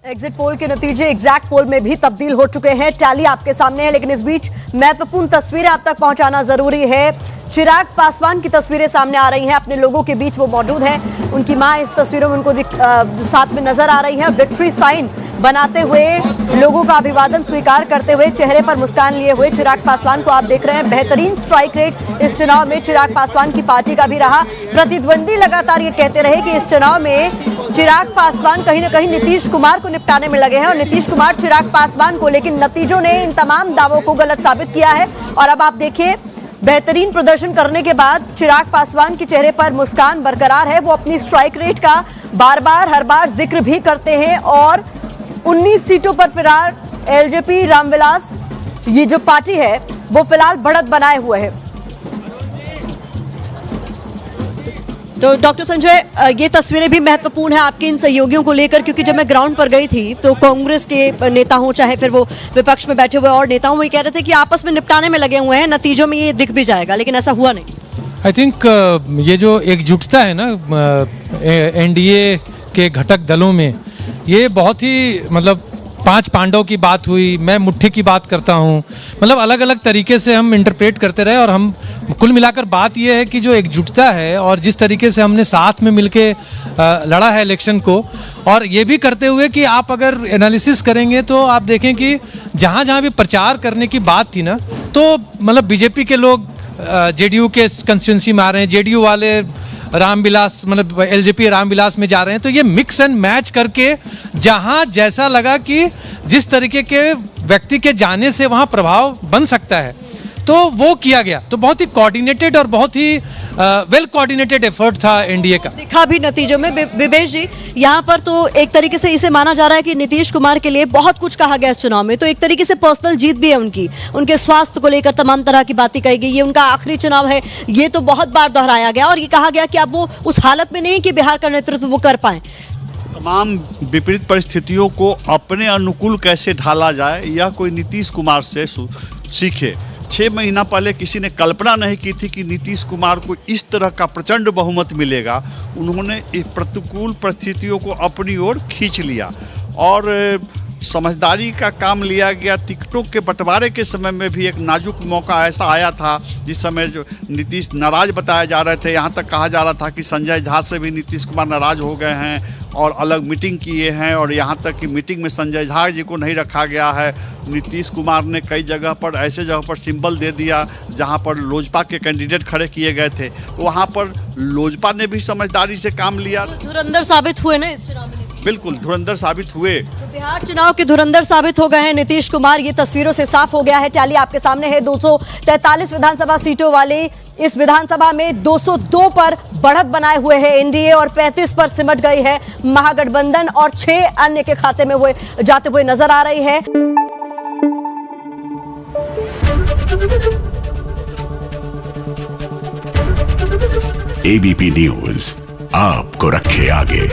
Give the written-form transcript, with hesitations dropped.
Exit poll के नतीजे exact पोल में भी तब्दील हो चुके हैं। टैली आपके सामने है, लेकिन इस बीच महत्वपूर्ण तस्वीरें आप तक पहुंचाना जरूरी है। चिराग पासवान की तस्वीरें सामने आ रही हैं, अपने लोगों के बीच वो मौजूद है। उनकी मां इस तस्वीरों में उनको साथ में नजर आ रही है। विक्ट्री साइन बनाते हुए, लोगों का अभिवादन स्वीकार करते हुए, चेहरे पर मुस्कान लिए हुए चिराग पासवान को आप देख रहे हैं। बेहतरीन स्ट्राइक रेट इस चुनाव में चिराग पासवान की पार्टी का भी रहा। प्रतिद्वंदी लगातार ये कहते रहे कि इस चुनाव में चिराग पासवान कहीं ना कहीं नीतीश कुमार को निपटाने में लगे हैं और नीतीश कुमार चिराग पासवान को, लेकिन नतीजों ने इन तमाम दावों को गलत साबित किया है। और अब आप देखिए, बेहतरीन प्रदर्शन करने के बाद चिराग पासवान के चेहरे पर मुस्कान बरकरार है। वो अपनी स्ट्राइक रेट का हर बार जिक्र भी करते हैं और 19 सीटों पर फिलहाल एलजेपी रामविलास ये जो पार्टी है वो फिलहाल बढ़त बनाए हुए है। तो डॉक्टर संजय, ये तस्वीरें भी महत्वपूर्ण है आपके इन सहयोगियों को लेकर, क्योंकि जब मैं ग्राउंड पर गई थी तो कांग्रेस के नेता हों चाहे फिर वो विपक्ष में बैठे हुए और नेता हों, ये कह रहे थे कि आपस में निपटाने में लगे हुए हैं, नतीजों में ये दिख भी जाएगा, लेकिन ऐसा हुआ नहीं। आई थिंक ये जो एकजुटता है ना एनडीए के घटक दलों में, ये बहुत ही मतलब 5 पांडव की बात हुई, मैं मुट्ठी की बात करता हूँ, मतलब अलग अलग तरीके से हम इंटरप्रेट करते रहे। और हम कुल मिलाकर बात यह है कि जो एकजुटता है और जिस तरीके से हमने साथ में मिलके लड़ा है इलेक्शन को, और ये भी करते हुए कि आप अगर एनालिसिस करेंगे तो आप देखें कि जहाँ जहाँ भी प्रचार करने की बात थी ना, तो मतलब बीजेपी के लोग जेडीयू के कंस्टिट्यूंसी में आ रहे हैं, जेडीयू वाले रामविलास मतलब एलजेपी रामविलास में जा रहे हैं। तो ये मिक्स एंड मैच करके जहां जैसा लगा कि जिस तरीके के व्यक्ति के जाने से वहां प्रभाव बन सकता है, तो वो किया गया। तो बहुत ही कोऑर्डिनेटेड और बहुत ही वेल कोऑर्डिनेटेड एफर्ट था एनडीए का। दिखा भी नतीजों में। विवेश जी, यहाँ पर तो एक तरीके से इसे माना जा रहा है कि नीतीश कुमार के लिए बहुत कुछ कहा गया इस चुनाव में, तो एक तरीके से पर्सनल जीत भी है उनकी। उनके स्वास्थ्य को लेकर तमाम तरह की बातें कही गई। ये उनका आखिरी चुनाव है, ये तो बहुत बार दोहराया गया और ये कहा गया कि अब वो उस हालत में नहीं कि बिहार का नेतृत्व वो कर पाए। तमाम विपरीत परिस्थितियों को अपने अनुकूल कैसे ढाला जाए, यह कोई नीतीश कुमार से सीखे। 6 महीना पहले किसी ने कल्पना नहीं की थी कि नीतीश कुमार को इस तरह का प्रचंड बहुमत मिलेगा। उन्होंने इस प्रतिकूल परिस्थितियों को अपनी ओर खींच लिया और समझदारी का काम लिया गया। टिकटों के बंटवारे के समय में भी एक नाजुक मौका ऐसा आया था जिस समय जो नीतीश नाराज बताए जा रहे थे, यहाँ तक कहा जा रहा था कि संजय झा से भी नीतीश कुमार नाराज हो गए हैं और अलग मीटिंग किए हैं, और यहाँ तक कि मीटिंग में संजय झा जी को नहीं रखा गया है। नीतीश कुमार ने कई जगह पर ऐसे जगह पर सिंबल दे दिया जहाँ पर लोजपा के कैंडिडेट खड़े किए गए थे, तो वहाँ पर लोजपा ने भी समझदारी से काम लिया। धुरंधर साबित हुए ना इस चुनाव में। बिल्कुल धुरंधर साबित हुए। तो बिहार चुनाव के धुरंधर साबित हो गए हैं नीतीश कुमार, ये तस्वीरों से साफ हो गया है। टैली आपके सामने है। 243 विधानसभा सीटों वाले इस विधानसभा में 202 पर बढ़त बनाए हुए है एनडीए और 35 पर सिमट गई है महागठबंधन और 6 अन्य के खाते में जाते हुए नजर आ रही है। एबीपी न्यूज आपको रखे आगे।